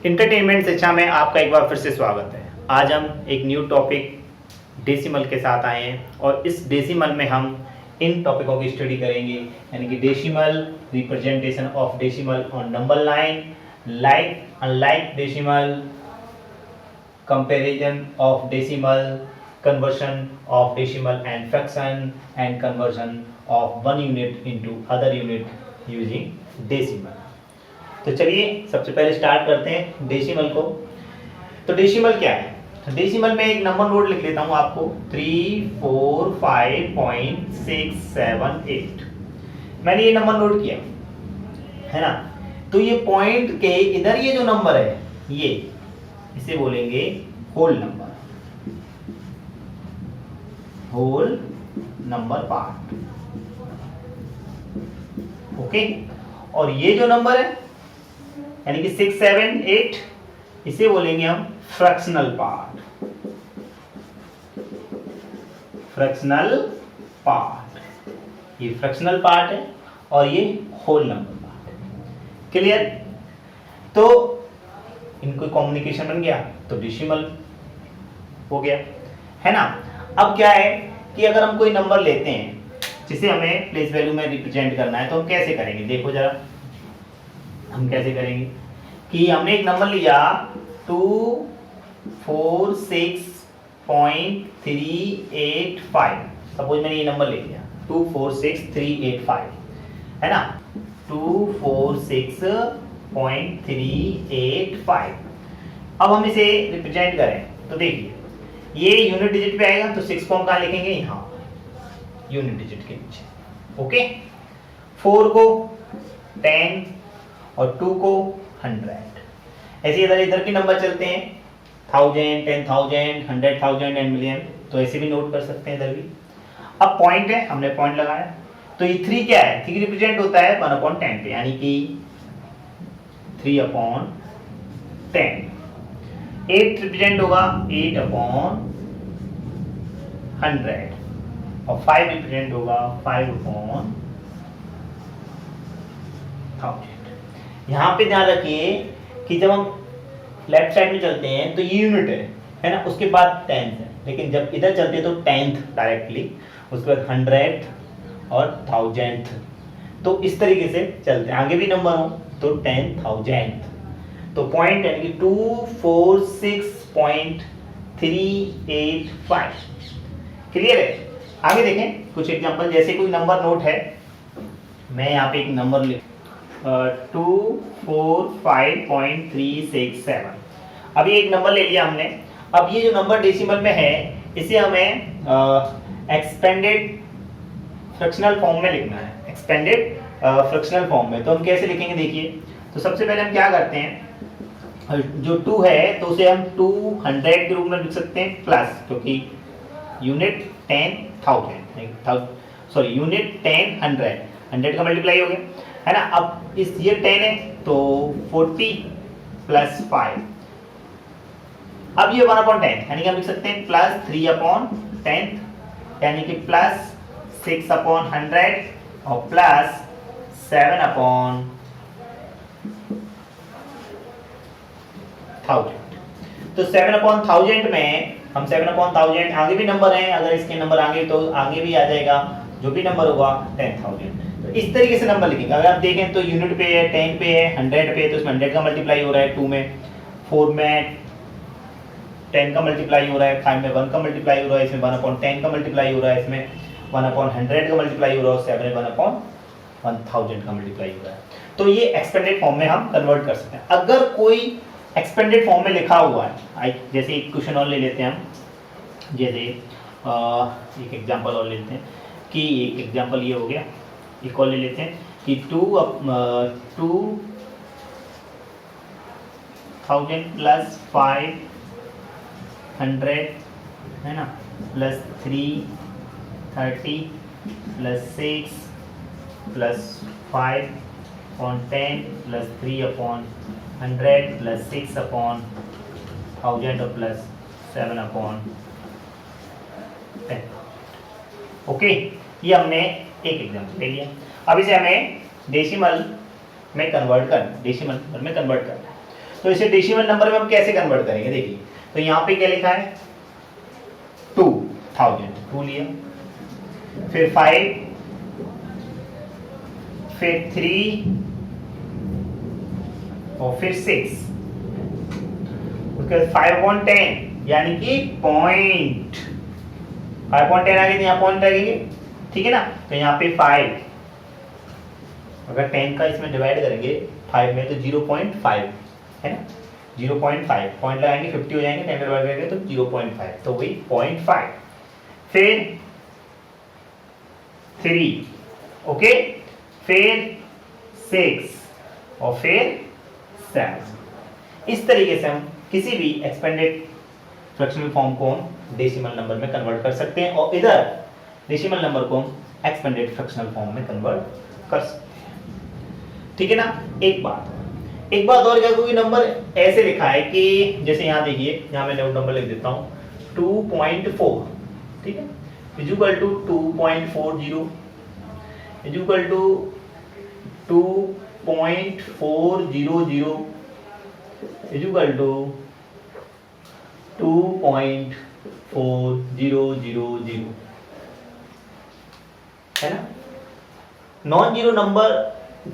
Entertainment शिक्षा में आपका एक बार फिर से स्वागत है। आज हम एक न्यू टॉपिक डेसिमल के साथ आए हैं और इस डेसिमल में हम इन टॉपिकों की स्टडी करेंगे, यानी कि decimal, representation of decimal on number line, like unlike decimal, comparison of decimal, conversion of decimal and fraction and conversion of one unit into other unit using decimal। तो चलिए सबसे पहले स्टार्ट करते हैं डेसिमल को। तो डेसिमल क्या है? तो डेसिमल में एक नंबर नोट लिख लेता हूं आपको 345.678। मैंने ये नंबर नोट किया है ना। तो ये पॉइंट के इधर ये जो नंबर है ये इसे बोलेंगे whole number, whole number part. Okay, और ये जो नंबर है यानी कि 6, 7, 8 इसे बोलेंगे हम फ्रैक्शनल पार्ट, फ्रैक्शनल पार्ट। ये फ्रैक्शनल पार्ट है और ये होल नंबर पार्ट है। क्लियर? तो इनको कम्युनिकेशन बन गया तो डेसिमल हो गया, है ना। अब क्या है कि अगर हम कोई नंबर लेते हैं जिसे हमें प्लेस वैल्यू में रिप्रेजेंट करना है तो हम कैसे करेंगे? देखो जरा हम कैसे करेंगे कि हमने एक नंबर लिया 246.385। सपोज मैंने ये नंबर ले लिया 246,385, है ना। 246.385। अब हम इसे रिप्रेजेंट करें तो देखिए ये यूनिट डिजिट पे आएगा तो 6 को हम कहाँ लिखेंगे? यहाँ यूनिट डिजिट के नीचे। ओके, 4 को 10 और 2 को 100। ऐसे इधर इधर के नंबर चलते हैं 1000, 10,000, 100,000 एंड मिलियन, तो ऐसे भी नोट कर सकते हैं इधर भी। अब पॉइंट है, हमने पॉइंट लगाया तो ये 3 क्या है? 3 रिप्रेजेंट होता है 1/10 पे, यानी कि 3/10। 8 रिप्रेजेंट होगा 8/100 और 5 रिप्रेजेंट होगा 5/1000। यहाँ पे ध्यान रखिए कि जब हम लेफ्ट साइड में चलते हैं तो ये यूनिट है ना, उसके बाद 10th है, लेकिन जब इधर चलते हैं तो 10th डायरेक्टली, उसके बाद 100th और 1000th। तो इस तरीके से चलते हैं, आगे भी नंबर हो तो 10,000th। तो पॉइंट यानी कि 246.385। क्लियर है? आगे देखें कुछ एग्जांपल, जैसे कोई नंबर नोट है, मैं यहाँ पे एक नंबर लिख 245.367। अभी एक नंबर ले लिया हमने। अब ये जो नंबर डेसिमल में है इसे हमें एक्सपेंडेड फ्रैक्शनल फॉर्म में लिखना है, एक्सपेंडेड फ्रैक्शनल फॉर्म में। तो हम कैसे लिखेंगे देखिए। तो सबसे पहले हम क्या करते हैं, जो 2 है तो उसे हम 200 के रूप में लिख सकते हैं प्लस, क्योंकि यूनिट 10,000 सॉरी यूनिट 10 100 का मल्टीप्लाई हो गया, है ना। अब इस ये 10 है तो 40 प्लस 5। अब ये 1/10 यानी कि हम लिख सकते हैं प्लस 3/10 यानी कि प्लस 6/100 और प्लस 7/1000। तो 7/1000 में हम 7/1000, आगे भी नंबर हैं, अगर इसके नंबर आगे तो आगे भी आ जाएगा, जो भी नंबर होगा 10,000। तो इस तरीके से नंबर लिखेंगे। अगर आप देखें तो यूनिट पे है, 10 पे है, 100 पे है, तो इसमें 100 का मल्टीप्लाई हो रहा है 2 में, 4 में 10 का मल्टीप्लाई हो रहा है, 5 में 1 का मल्टीप्लाई हो रहा है, इसमें 1/10 का मल्टीप्लाई हो रहा है, इसमें 1/100 का मल्टीप्लाई हो रहा है और 7 में 1/1000 का मल्टीप्लाई हो रहा है। तो ये एक्सपेंडेड फॉर्म में हम कन्वर्ट कर सकते हैं। अगर कोई एक्सपेंडेड फॉर्म में लिखा हुआ है, जैसे एक क्वेश्चन और ले लेते हैं हम, जैसे एक एग्जांपल और ले लेते हैं कि एक एग्जांपल ये हो गया, एक और ले लेते हैं कि 2,000 प्लस 500, है ना, plus 330 plus 6 plus 5/10 plus 3/100 plus 6/1000 और प्लस 7/10। ओके, ये हमने एक एग्जांपल ले लिया। अब इसे हमें डेसिमल में कन्वर्ट करना, तो इसे डेसिमल नंबर में हम कैसे कन्वर्ट करेंगे, देखिए तो यहाँ पे क्या लिखा है 2000, 2 लिया, फिर 5, फिर 3 और फिर 6, उसके बाद 5/10 यानी कि पॉइंट, 5/10 आ गई तो यहाँ पॉइंट लगेंगे, ठीक है ना। तो यहाँ पे 5, अगर 10 का इसमें डिवाइड करेंगे 5 में तो 0.5 है ना, 0.5 पॉइंट लगाएंगे 50 हो जाएंगे, 10 डिवाइड करेंगे तो 0.5, तो वही 0.5, फिर 3, ओके, फिर 6 और फिर 7। इस तरीके से हम किसी भी एक्सपेंडेड फ्रैक्शनल फॉर्म को हम डेसिमल नंबर में कन्वर्ट कर सकते हैं और इधर डेसिमल नंबर को हम एक्सपेंडेड फ्रैक्शनल फॉर्म में कन्वर्ट कर सकते हैं, ठीक है ना। एक बात और क्या, कोई नंबर ऐसे लिखा है कि जैसे यहाँ देखिए, यहाँ मैं नंबर लिख देता हूँ 2.4, ठीक है, equal to 2.40 equal to 2.400 equal to 2.4000 है ना। नॉन जीरो नंबर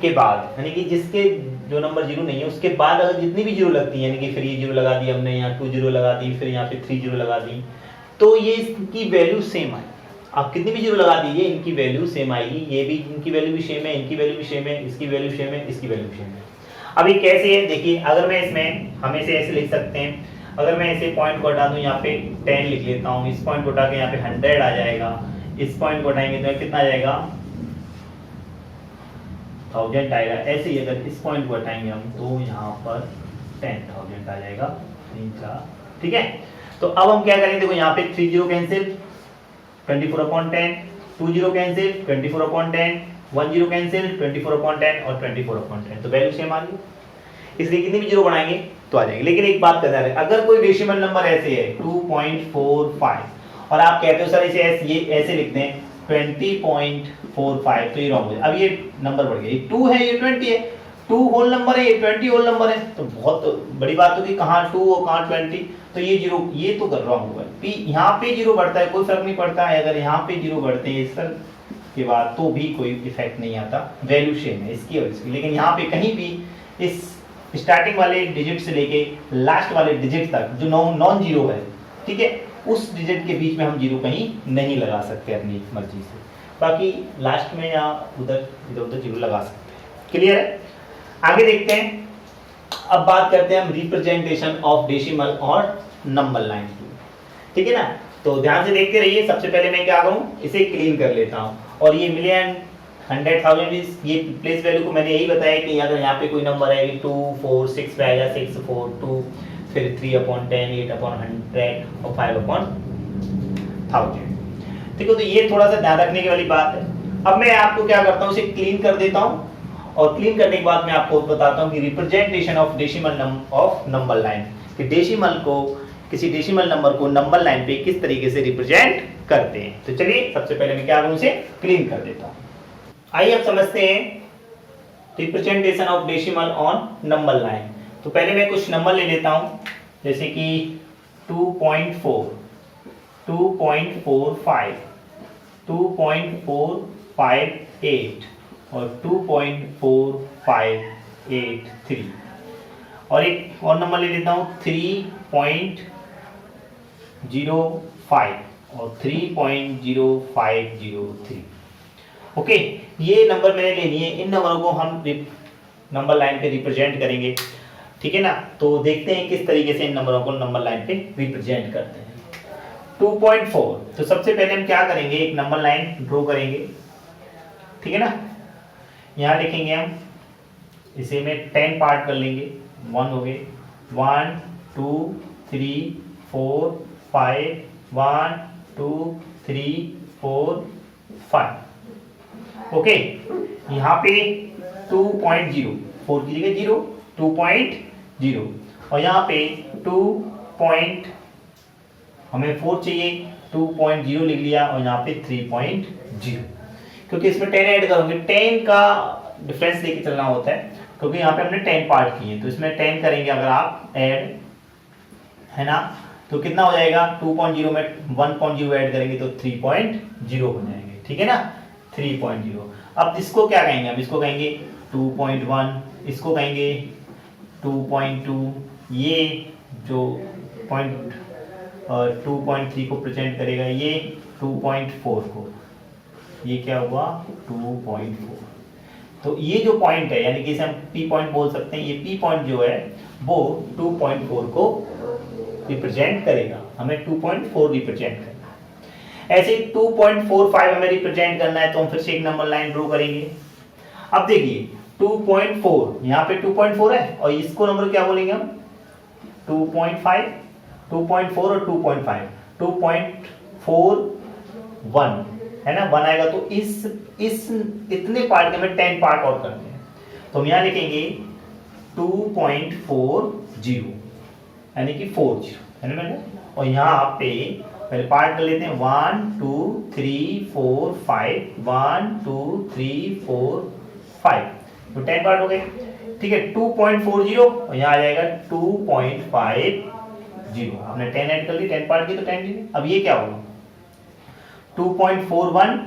के बाद यानी कि जिसके जो नंबर जीरो नहीं है उसके बाद अगर जितनी भी जीरो लगती है, यानी कि फिर ये जीरो लगा दी हमने, यहाँ 2 जीरो लगा दी, फिर यहाँ पे 3 जीरो लगा दी, तो ये इसकी वैल्यू सेम आएगी। आप कितनी भी जीरो लगा दीजिए इनकी वैल्यू सेम आएगी, ये भी इनकी वैल्यू भी सेम है, इनकी वैल्यू भी सेम है, इसकी वैल्यू सेम है, इसकी वैल्यू सेम है। अब ये कैसे है देखिए, अगर मैं इसमें हम इसे ऐसे लिख सकते हैं, अगर मैं इसे पॉइंट को हटा दूं, यहाँ पे 10 लिख लेता हूँ, इस पॉइंट को हटा के यहाँ पे 100 आ जाएगा, इस पॉइंट को हटाएंगे तो कितना आ जाएगा 1000 आएगा। ऐसे ही अगर इस पॉइंट को हटाएंगे हम तो यहाँ पर 10,000 आ जाएगा, 3 4, ठीक है। तो अब हम क्या करेंगे, देखो यहाँ पे 3 zero cancel 24/10, 2 zero cancel 24/10, 1 zero cancel 24/10 और 24/10, तो वैल्यू सेम आ गई, इसलिए कितनी भी जीरो बनाएंगे तो आ जाएंगे। लेकिन एक बात करना है, अगर कोई डेसिमल नंबर ऐसे है 2.45 और आप कहते हो सर इसे ये ऐसे लिखते हैं 20.45, तो ये रॉन्ग हो जाए। अब ये नंबर बढ़ गया, ये 2 है, ये 20 है, 2 होल नंबर है, ये 20 होल नंबर है, तो बहुत बड़ी बात होगी कहाँ 2 और कहाँ 20, तो ये जीरो, ये तो रॉन्ग होगा। यहाँ पे जीरो बढ़ता है कोई फर्क नहीं पड़ता है, अगर यहाँ पे जीरो बढ़ते हैं इस पर के बाद तो भी कोई इफेक्ट नहीं आता, वैल्यू सेम है इसकी और इसकी। लेकिन यहाँ पे कहीं भी इस स्टार्टिंग वाले डिजिट से लेके लास्ट वाले डिजिट तक जो नॉन जीरो है, ठीक है, उस डिजिट के बीच में हम जीरो कहीं नहीं लगा सकते अपनी मर्जी से, बाकी लास्ट में या उधर इधर उधर जीरो लगा सकते हैं। क्लियर है, आगे देखते हैं। अब बात करते हैं हम रिप्रेजेंटेशन ऑफ डेसिमल और नंबर लाइन की, ठीक है ना। तो ध्यान से देखते रहिए। सबसे पहले मैं क्या करूं, इसे क्लीन कर लेता हूं, और ये मिलियन 100,000 ये प्लेस वैल्यू को मैंने यही बताया कि अगर यहाँ पे कोई नंबर है 2 4 6 पे आएगा, 6 4 2, फिर 3/10, 8/100 और 5/1000, ठीक है। तो ये थोड़ा सा ध्यान रखने की वाली बात है। अब मैं आपको क्या करता हूँ, इसे क्लीन कर देता हूँ, और क्लीन करने के बाद मैं आपको बताता हूँ कि representation of decimal of number line, कि डेसिमल को, किसी डेसिमल नंबर को नंबर लाइन पे किस तरीके से रिप्रेजेंट करते हैं। तो चलिए सबसे पहले मैं क्या करूँ, इसे क्लीन कर देता हूँ। आइए अब समझते हैं representation of decimal on number line. तो पहले मैं कुछ नंबर ले लेता हूँ, जैसे कि 2.4, 2.45, 2.458 और 2.4583, और एक और नंबर ले लेता हूँ 3.05 और 3.0503। ओके, ये नंबर मैंने ले लिए, इन नंबरों को हम नंबर लाइन पे रिप्रेजेंट करेंगे, ठीक है ना। तो देखते हैं किस तरीके से इन नंबरों को नंबर लाइन पे रिप्रेजेंट करते हैं। 2.4, तो सबसे पहले हम क्या करेंगे, एक नंबर लाइन ड्रॉ करेंगे, ठीक है ना। यहाँ लिखेंगे हम, इसे में 10 पार्ट कर लेंगे, 1 हो गए, 1 2 3 4 5, 1 2 3 4 5, ओके। यहाँ पे 2.0, 4 की जगह 0, 2.0, और यहाँ पे 2 हमें 4 चाहिए, 2.0 लिख लिया, और यहाँ पे 3.0, क्योंकि इसमें 10 ऐड करोगे, 10 का डिफरेंस लेके चलना होता है, क्योंकि यहाँ पे हमने 10 पार्ट किए हैं, तो इसमें 10 करेंगे अगर आप ऐड, है ना, तो कितना हो जाएगा 2.0 में 1.0 ऐड करेंगे तो 3.0 हो जाएंगे, ठीक है ना, 3.0। अब इसको क्या कहेंगे, अब इसको कहेंगे 2.1, इसको कहेंगे 2.2, ये जो पॉइंट 2.3 को प्रेजेंट करेगा, ये 2.4 को, ये क्या हुआ 2.4। तो ये जो पॉइंट है, यानी कि इसे हम पी पॉइंट बोल सकते हैं, ये पी पॉइंट जो है वो 2.4 को रिप्रेजेंट करेगा, हमें 2.4 रिप्रेजेंट करना है। ऐसे ही 2.45 हमें रिप्रेजेंट करना है, तो हम फिर से एक नंबर लाइन ड्रॉ करेंगे। अब देखिए 2.4, यहाँ पे 2.4 है और इसको नंबर क्या बोलेंगे हम 2.5, 2.4 और 2.5, 2.41 है ना, 1 आएगा। तो इस इतने पार्ट के में 10 पार्ट और करते हैं, तो हम यहाँ लिखेंगे 2.40 यानी कि 40, है ना, और यहाँ पे पहले पार्ट कर लेते हैं 1 2 3 4 5, 1 2 3 4 5, तो 10 पार्ट हो गए, ठीक है। 2.40 और यहाँ आ जाएगा 2.50, आपने 10 ऐड कर ली, 10 पार्ट की तो 10 ली। अब ये क्या होगा 2.41,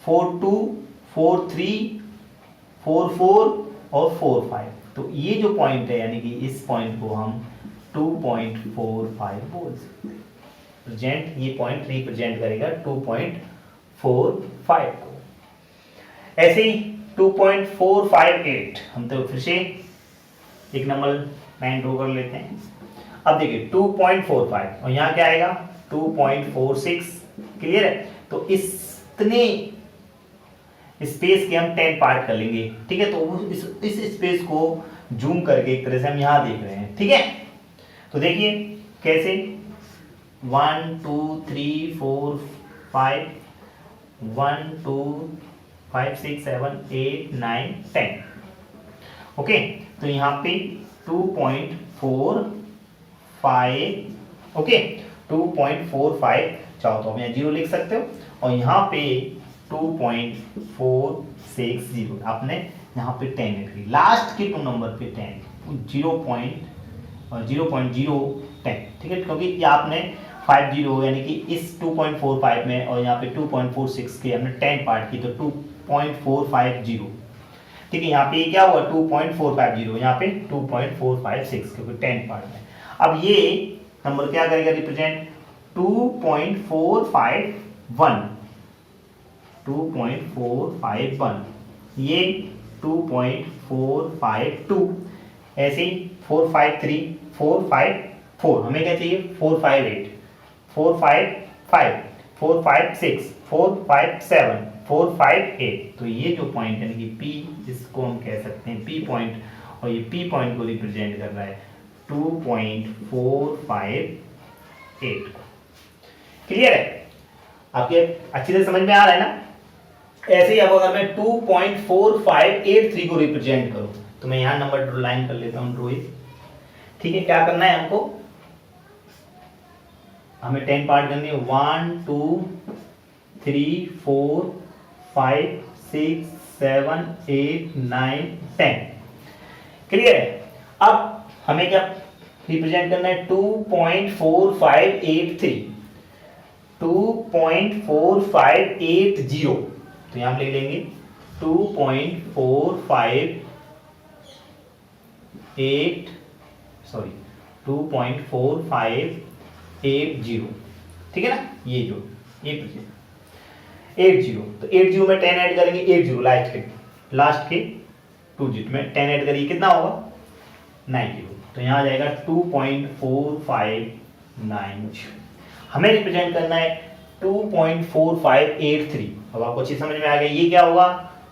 42, 43, 44 और 45, तो ये जो पॉइंट है यानी कि इस पॉइंट को हम 2.45 बोल सकते हैं। प्रेजेंट ये पॉइंट रिप्रेजेंट करेगा 2.45 को। ऐसे ही 2.458 हम तो फिर से एक नंबर लाइन ड्रॉ कर लेते हैं। अब देखिए 2.45 और यहाँ क्या आएगा 2.46, क्लियर है। तो इतने स्पेस के हम 10 पार्ट कर लेंगे, ठीक है। तो इस स्पेस को जूम करके एक तरह से हम यहाँ देख रहे हैं, ठीक है। तो देखिए कैसे 1 2 3 4 5, 1 2 5 6 7 8 9 10, ओके। तो यहाँ पे 2.45, ओके, 2.45 चाहो तो हम यहाँ 0 लिख सकते हो, और यहाँ पे 2.460 आपने यहाँ पे 10 ऐड की, लास्ट के 2 नंबर पे 10, 0.010, ठीक है, क्योंकि ये आपने 50 यानी कि इस 2.45 में और यहाँ पे 2.46 के हमने 10 पार्ट की, तो 2.450, ठीक है। यहाँ पे क्या हुआ 2.450, यहाँ पे 2.456 क्योंकि 10 पार्ट में। अब ये नंबर क्या करेगा रिप्रेजेंट 2.451, 2.451, ये 2.452, ऐसे ही 453, 454, हमें क्या चाहिए 458, 455, 456, 457, 458। तो ये जो पॉइंट यानी कि P, इसको हम कह सकते हैं P पॉइंट, और ये P पॉइंट को रिप्रेजेंट कर रहा है 2.458। क्लियर है, आपके अच्छी तरह समझ में आ रहा है ना। ऐसे ही अब अगर मैं 2.4583 को रिप्रेजेंट करूं, तो मैं यहां नंबर लाइन कर लेता हूं ड्रॉइंग, ठीक है। क्या करना है हमको, हमें 10 पार्ट करने हैं, 1 2 3 4 5 6 7 8 9 10, क्लियर है। अब हमें क्या रिप्रेजेंट करना है 2.4583, 2.4580, तो यहां हम लिख लेंगे 2.4580, ठीक है ना। ये 80, तो 80 में 10 ऐड करेंगे, 80 लास्ट के 2 डिजिट में 10 ऐड करिए, कितना होगा 90, तो यहाँ आ जाएगा 2.4590। हमें रिप्रेजेंट करना है 2.4583। अब आपको अच्छी समझ में आ गया, ये क्या होगा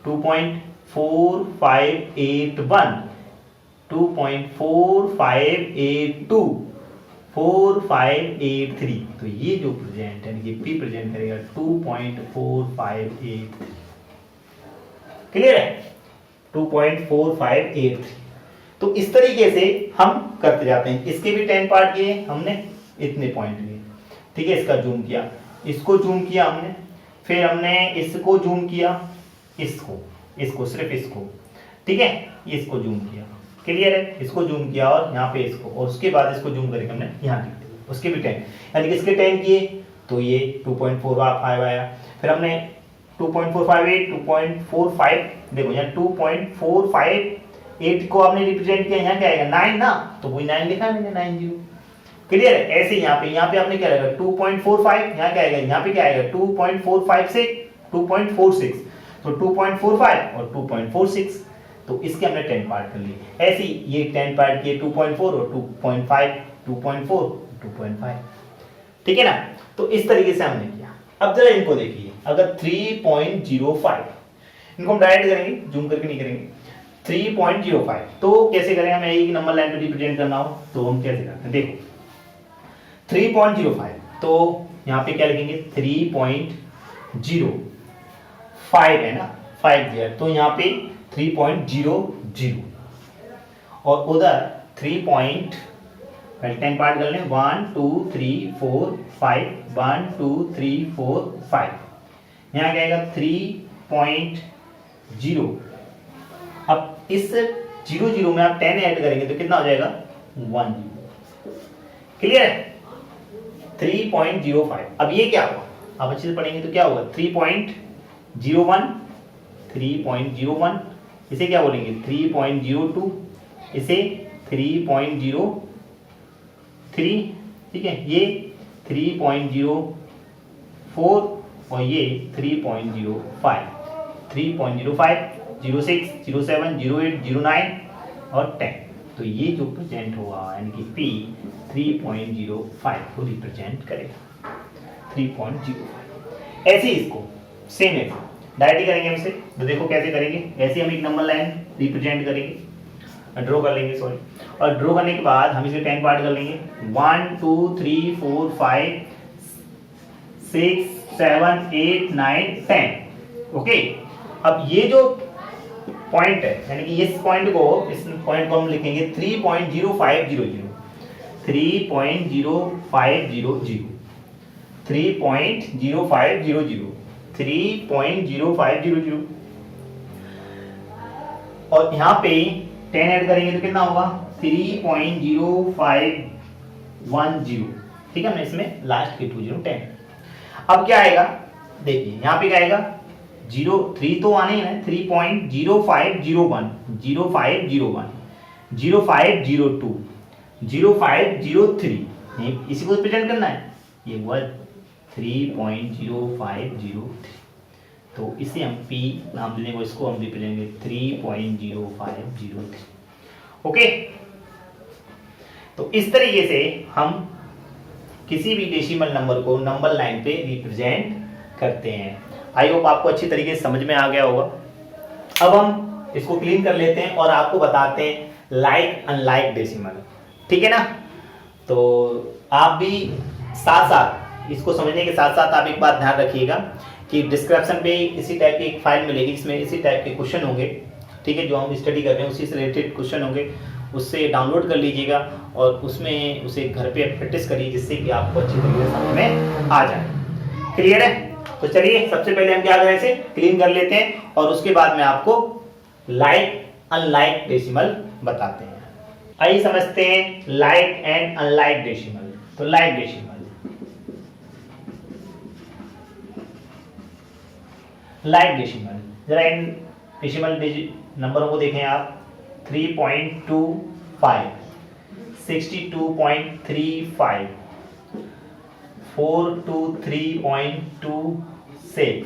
2.4581, 2.4582, 4583। तो ये जो प्रेजेंट यानी कि P प्रेजेंट करेगा 2.4583, क्लियर है 2.4583। तो इस तरीके से हम करते जाते हैं। इसके भी 10 पार्ट किए हमने, इतने पॉइंट लिए, ठीक है। इसका जूम किया, इसको जूम किया हमने, फिर हमने इसको जूम किया, इसको सिर्फ इसको, ठीक है, ये इसको जूम किया, क्लियर है, इसको जूम किया और यहाँ पे इसको, और उसके बाद इसको जूम करके हमने यहाँ लिख दिया, उसके भी 10, यानी कि इसके 10 किए तो ये 2.45 आया। फिर हमने 2.458 2.45 देखो यहाँ 2.458 को आपने रिप्रेजेंट किया, यहाँ क्या आएगा 9 ना, तो वही 9 लिखा है मैंने 90, क्लियर है। ऐसे यहाँ पे आपने क्या लगा 2.45, यहाँ क्या आएगा, यहाँ पे क्या आएगा 2.45 से 2.46, तो 2.45 और 2.46, तो इसके हमने 10 पार्ट कर लिए। ऐसे ही ये 10 पार्ट किए 2.4 और 2.5, 2.4 2.5, ठीक है ना। तो इस तरीके से हमने किया। अब जरा इनको देखिए, अगर 3.05 इनको हम डायरेक्ट करेंगे, जूम करके नहीं करेंगे, 3.05 तो कैसे करें, हमें एक नंबर लाइन पे रिप्रेजेंट करना हो तो हम कैसे करते हैं, देखो 3.05 तो यहाँ पे क्या लिखेंगे 3.05 है ना, 5 तो यहाँ पे 3.00 और उधर 3 पहले 10 पार्ट कर लें, 1 2 3 4 5, 1 2 3 4 5, यहाँ क्या आएगा 3.0। अब इस 00 में आप 10 ऐड करेंगे तो कितना हो जाएगा 10, क्लियर है 3.05। अब ये क्या होगा, आप अच्छे से पढ़ेंगे तो क्या होगा 3.01, इसे क्या बोलेंगे 3.02, इसे 3.03, ठीक है, ये 3.04 और ये 3.05, 3.05, 06, 07, 08, 09 और 10, तो ये जो प्रेजेंट होगा यानी कि P 3.05 को रिप्रेजेंट करेगा 3.05। ऐसे ही इसको सेम है डायरेक्ट करेंगे हम इसे, तो देखो कैसे करेंगे, ऐसे हम एक नंबर लाइन रिप्रेजेंट करेंगे, ड्रॉ कर लेंगे सॉरी, और ड्रॉ करने के बाद हम इसे 10 पार्ट कर लेंगे, 1 2 3 4 5 6 7 8 9 10, ओके। अब ये जो पॉइंट है यानी कि इस पॉइंट को हम लिखेंगे 3.0500, 3.0500, 3.0500, 3.0500 और यहाँ पे 10 ऐड करेंगे तो कितना होगा 3.0510, ठीक है, हमने इसमें लास्ट के 20 10। अब क्या आएगा देखिए, यहाँ पे क्या आएगा 03 तो आने ही ना, 3.0501, 0501, 0502, 0503, इसी को रिप्रेजेंट करना है, ये हुआ 3.0503, तो इसे हम P नाम देने को, इसको हम रिप्रेजेंट करेंगे 3.0503, ओके। तो इस तरीके से हम किसी भी डेसिमल नंबर को नंबर लाइन पे रिप्रेजेंट करते हैं। आई होप आपको अच्छी तरीके से समझ में आ गया होगा। अब हम इसको क्लीन कर लेते हैं और आपको बताते हैं लाइक अनलाइक डेसिमल, ठीक है ना। तो आप भी साथ साथ इसको समझने के साथ साथ आप एक बात ध्यान रखिएगा कि डिस्क्रिप्शन पे इसी टाइप की एक फाइल मिलेगी जिसमें इसी टाइप के क्वेश्चन होंगे, ठीक है, जो हम स्टडी कर रहे हैं उसी से रिलेटेड क्वेश्चन होंगे, उससे डाउनलोड कर लीजिएगा और उसमें उसे घर पे प्रैक्टिस करिए जिससे कि आपको अच्छी तरीके से समझ में आ जाए, क्लियर है। तो चलिए सबसे पहले हम क्या करें, इसे क्लीन कर लेते हैं और उसके बाद में आपको लाइक अनलाइक डेसिमल बताते हैं। आइए समझते हैं लाइक एंड अनलाइक डेसिमल। तो लाइक डेसिमल, लाइक डेसिमल, जरा इन डेसिमल नंबरों को देखें आप, 3.25, 62.35, 423.26,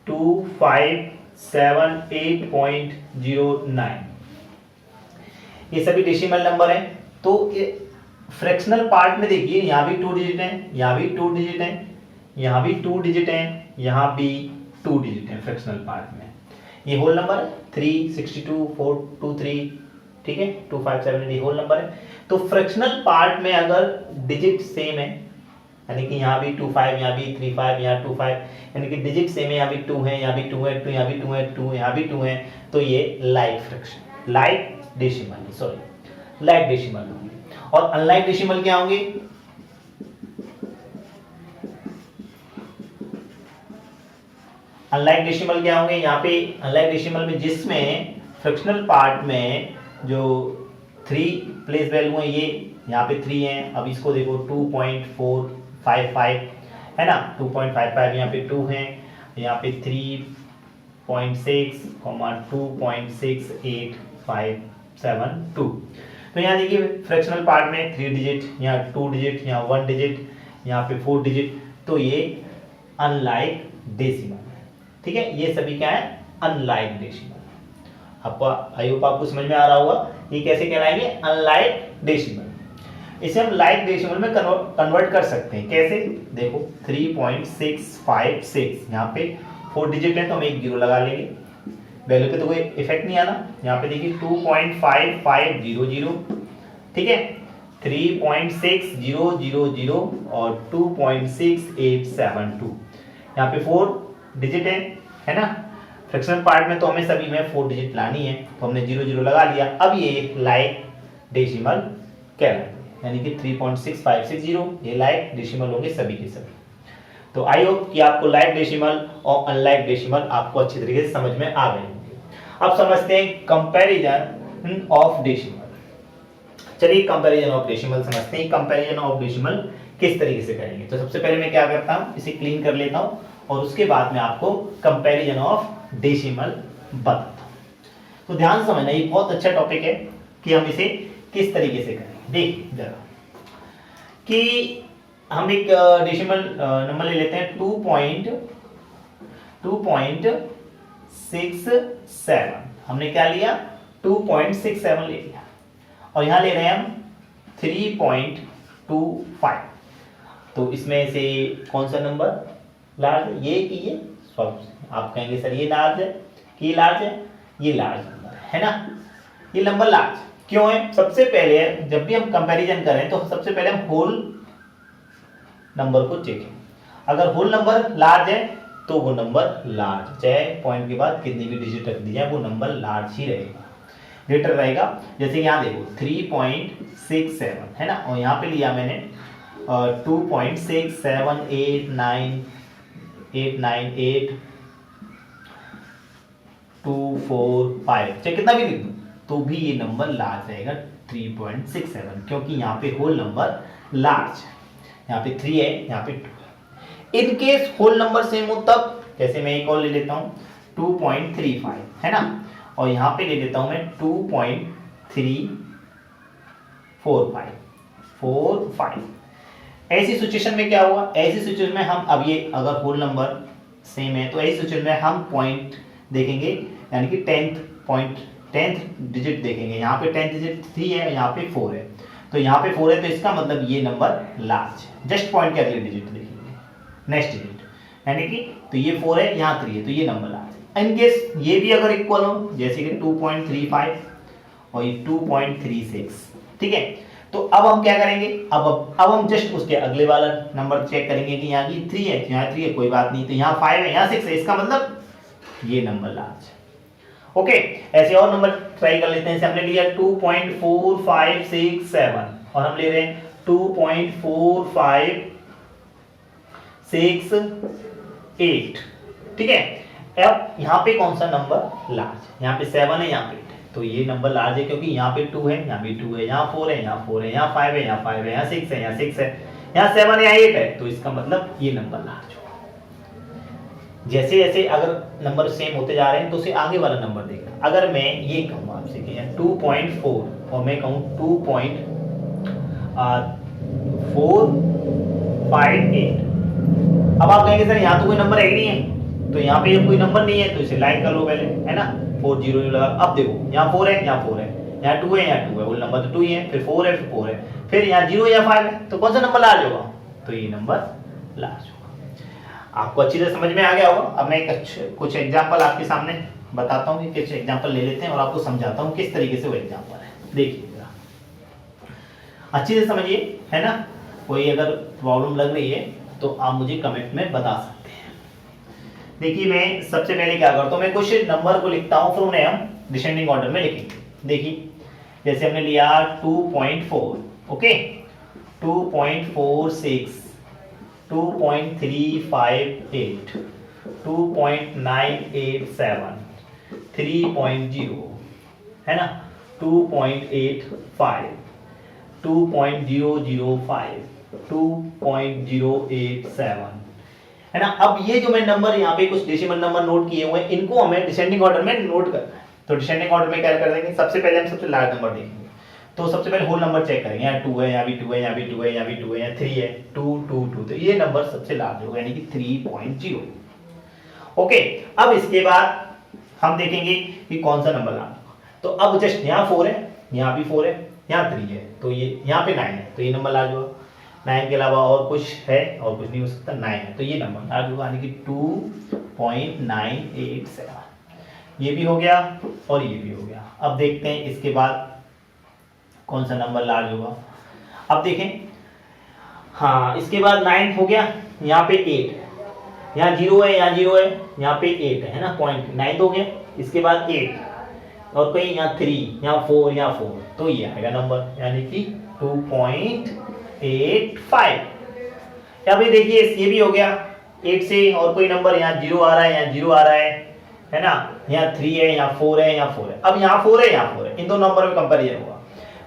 2578.09, ये सभी डेसिमल नंबर हैं। तो फ्रैक्शनल पार्ट में देखिए, यहाँ भी 2 डिजिट हैं, यहाँ भी 2 डिजिट हैं, यहाँ भी 2 डिजिट हैं, यहाँ भी 2 डिजिट हैं फ्रैक्शनल पार्ट में। ये होल नंबर है 3, 62, 423, ठीक है, 257 ये होल नंबर है। तो फ्रैक्शनल पार्ट में अगर डिजिट सेम है यानी कि यहाँ भी 25, यहाँ भी 35, यहाँ 25, यानी कि डिजिट सेम है, यहाँ भी 2 है, यहाँ भी 2 है, 2 यहाँ भी 2 है, 2 यहाँ भी 2 है, तो ये like fraction, like decimal, sorry like decimal होंगे। और अनलाइक डेसिमल क्या होंगे, अनलाइक डेसिमल क्या होंगे, यहाँ पे अनलाइक डेसिमल में जिसमें फ्रैक्शनल पार्ट में जो 3 प्लेस वैल्यू है, ये यहाँ पे 3 है। अब इसको देखो 2.455 है ना, 2.55 यहाँ पे 2 है, यहाँ पे 3.6 2.68572। तो यहाँ देखिए फ्रैक्शनल पार्ट में 3 डिजिट, यहाँ 2 डिजिट, यहाँ 1 डिजिट, यहाँ पे 4 डिजिट, तो ये अनलाइक डेसिमल है। ठीक है, ये सभी क्या है, अनलाइक डेसिमल। आपको आई होप आपको समझ में आ रहा होगा ये कैसे कहलाएंगे, अनलाइक डेसिमल। इसे हम लाइक डेसिमल में कन्वर्ट कर सकते हैं। कैसे, देखो 3.656, यहाँ पे 4 डिजिट है तो हम एक 0 लगा लेंगे, वैल्यू पे तो कोई इफेक्ट नहीं आना। यहाँ पे देखिए 2.5500, ठीक है, 3.6000 और 2.6872, यहाँ पे 4 डिजिट है ना। फ्रैक्शनल पार्ट में तो हमें सभी में 4 डिजिट लानी है, तो हमने 0 लगा लिया। अब ये लाइक डेसिमल कहलाएंगे, यानी कि 3.6560 ये लाइक डेसिमल होंगे सभी के सभी। तो आई होप कि आपको लाइक डेसिमल और अनलाइक डेसिमल आपको अच्छी तरीके से समझ में आ गए होंगे। अब समझते हैं कंपैरिजन ऑफ डेसिमल। चलिए कंपैरिजन ऑफ डेसिमल समझते हैं। कंपैरिजन ऑफ डेसिमल किस तरीके से करेंगे, तो सबसे पहले मैं क्या करता हूँ, इसे क्लीन कर लेता हूँ और उसके बाद में आपको कंपैरिजन ऑफ डेसिमल बताता हूँ। तो ध्यान से समझना, ये बहुत अच्छा टॉपिक है कि हम इसे किस तरीके से करेंगे। देखिए जरा कि हम एक डेसिमल नंबर ले लेते हैं 2.67। हमने क्या लिया, 2.67 ले लिया, और यहां ले रहे हैं हम 3.25। तो इसमें से कौन सा नंबर लार्ज है, ये कि ये सॉल्व। आप कहेंगे सर ये लार्ज है कि ये लार्ज है, ये लार्ज नंबर है ना, ये नंबर लार्ज क्यों है। सबसे पहले जब भी हम कंपैरिजन करें तो सबसे पहले हम होल नंबर को चेक करें। अगर होल नंबर लार्ज है तो वो नंबर लार्ज, चाहे पॉइंट के बाद कितनी भी डिजिट रख दी जाए वो नंबर लार्ज ही रहेगा, ग्रेटर रहेगा। जैसे यहाँ देखो 3.67 है ना, और यहाँ पे लिया मैंने 2.67898245, चाहे कितना भी लिख दूं तो भी ये नंबर लार्ज रहेगा 3.67, क्योंकि यहाँ पे होल नंबर लार्ज है। यहाँ पे 3 है, यहाँ पे 2 है। In case whole number same हो तब, जैसे मैं एक और ले लेता हूँ 2.35 है ना, और यहाँ पे ले लेता हूँ मैं 2.345। ऐसी सिचुएशन में क्या हुआ, ऐसी सिचुएशन में हम अब ये अगर होल नंबर सेम है तो ऐसी सिचुएशन में हम पॉइंट देखेंगे, यानी कि 10th डिजिट देखेंगे। यहाँ पे 10th डिजिट 3 है, यहाँ पे 4 है, तो यहाँ पे 4 है तो इसका मतलब ये नंबर लार्ज है। जस्ट पॉइंट के अगले डिजिट देखेंगे, नेक्स्ट डिजिट, यानी कि तो ये 4 है, यहाँ 3 है, तो ये नंबर लार्ज है। इन केस ये भी अगर इक्वल हो, जैसे कि 2.35 और ये 2.36, ठीक है, तो अब हम क्या करेंगे, अब हम जस्ट उसके अगले वाला नंबर चेक करेंगे कि यहाँ की 3 है, यहाँ 3 है, कोई बात नहीं, तो यहाँ 5 है, यहाँ 6 है, इसका मतलब ये नंबर लार्ज है। ओके, ऐसे और नंबर ट्राई कर लेते हैं। हमने लिया 2.4567 और हम ले रहे हैं 2.4568, ठीक है। अब यहाँ पे कौन सा नंबर लार्ज, यहाँ पे 7 है, यहाँ पे 8 है, तो ये नंबर लार्ज है क्योंकि यहाँ पे 2 है, यहाँ पे 2 है, यहाँ 4 है, यहाँ 4 है, यहाँ 5 है, यहाँ 5 है, यहाँ 6 है, यहाँ 6 है, यहाँ 7 है, यहाँ 8 है, तो इसका मतलब ये नंबर लार्ज होगा। जैसे जैसे अगर नंबर सेम होते जा रहे हैं तो उसे आगे वाला नंबर देखना। अगर मैं ये कहूँ आपसे कि 2.4 और मैं कहूँ 2.458, अब आप कहेंगे सर यहाँ तो कोई नंबर है ही नहीं है, तो यहाँ पे कोई नंबर नहीं है तो इसे लाइन कर लो पहले, है ना, 400 लगा। अब देखो यहाँ 4 है, यहाँ 4 है, यहाँ 2 है, यहाँ 2 है, वो नंबर तो 2 ही है, फिर 4 है, फिर 4 है, फिर यहाँ 0 या 5 है, तो कौन सा नंबर लार्ज होगा, तो ये नंबर लार्ज होगा। आपको अच्छी तरह समझ में आ गया होगा। अब मैं कुछ एग्जांपल आपके सामने बताता हूँ कि कुछ एग्जांपल ले लेते हैं और आपको समझाता हूँ किस तरीके से वो एग्जांपल है। देखिए जरा अच्छी से समझिए, है ना। कोई अगर प्रॉब्लम लग रही है तो आप मुझे कमेंट में बता सकते हैं। देखिए मैं सबसे पहले क्या करता हूँ, मैं कुछ नंबर को लिखता हूँ, फिर उन्हें हम डिसेंडिंग ऑर्डर में लिखेंगे। देखिए जैसे हमने लिया 2.4, ओके, 2.46, 2.358, 2.987, 3.0 है ना, 2.85, 2.005, 2.087 है ना। अब ये जो मैं नंबर यहाँ पे कुछ डेसिमल नंबर नोट किए हुए हैं, इनको हमें डिसेंडिंग ऑर्डर में नोट करना है। तो डिसेंडिंग ऑर्डर में क्या कर देंगे, सबसे पहले हम सबसे लार्ज नंबर देखेंगे। तो सबसे पहले होल नंबर चेक करेंगे, यहाँ 2 है, यहाँ भी 2 है, यहाँ भी 2 है, यहाँ भी 2 है, यहाँ 3 है, 2 2 2, तो ये नंबर सबसे लार्ज होगा, यानी कि 3.0। ओके, अब इसके बाद हम देखेंगे कि कौन सा नंबर लाना। तो अब जस्ट यहाँ 4 है, यहाँ भी 4 है, यहाँ 3 है, तो ये यहाँ पे 9 है, तो ये नंबर लार्ज होगा। 9 के अलावा और कुछ है, और कुछ नहीं हो सकता, 9 है, तो ये नंबर लार्ज होगा, यानी कि 2.987। ये भी हो गया और ये भी हो गया। अब देखते हैं इसके बाद कौन सा नंबर लार्ज होगा। अब देखें, हाँ इसके बाद 9 हो गया, यहाँ पे 8 है, यहाँ 0 है, यहाँ 0 है, यहाँ पे 8 है ना, पॉइंट 9 हो गया। इसके बाद 8 और कहीं यहाँ 3, यहाँ 4, यहाँ 4, तो ये आएगा नंबर, यानी कि 2.85। अभी देखिए ये भी हो गया 8 से, और कोई नंबर यहाँ 0 आ रहा है, यहाँ 0 आ रहा है ना, यहाँ 3 है, यहाँ 4 है, यहाँ 4 है। अब यहाँ 4 है, यहाँ 4 है, इन दो नंबर में कंपेरिजन होगा।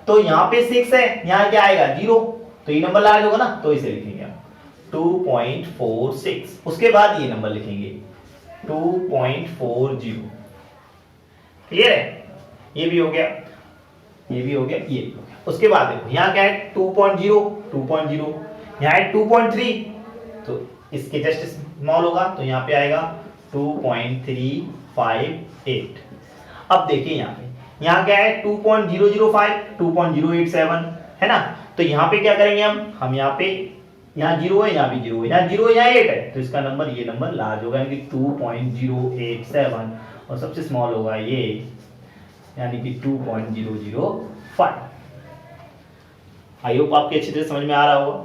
तो यहाँ पे 6 है, यहाँ क्या आएगा 0, तो ये नंबर लार्ज होगा ना, तो इसे लिखेंगे हम 2.46। उसके बाद ये नंबर लिखेंगे 2.40। क्लियर है, ये भी हो गया, ये भी हो गया, ये भी हो गया। उसके बाद देखो यहाँ क्या है 2.0, यहाँ है 2.3, तो इसके जस्ट स्मॉल होगा, तो यहाँ पे आएगा 2.358। अब देखिए यहाँ क्या है 2.005, 2.087 है ना। तो यहाँ पे क्या करेंगे हम यहाँ पे, यहाँ 0 है, यहाँ भी 0 है, यहाँ 0 है, यहाँ 8 है, तो इसका नंबर, ये नंबर लार्ज होगा, यानी कि 2.087, और सबसे स्मॉल होगा ये, यानी कि 2.005। आई होप आपके अच्छी तरह समझ में आ रहा होगा।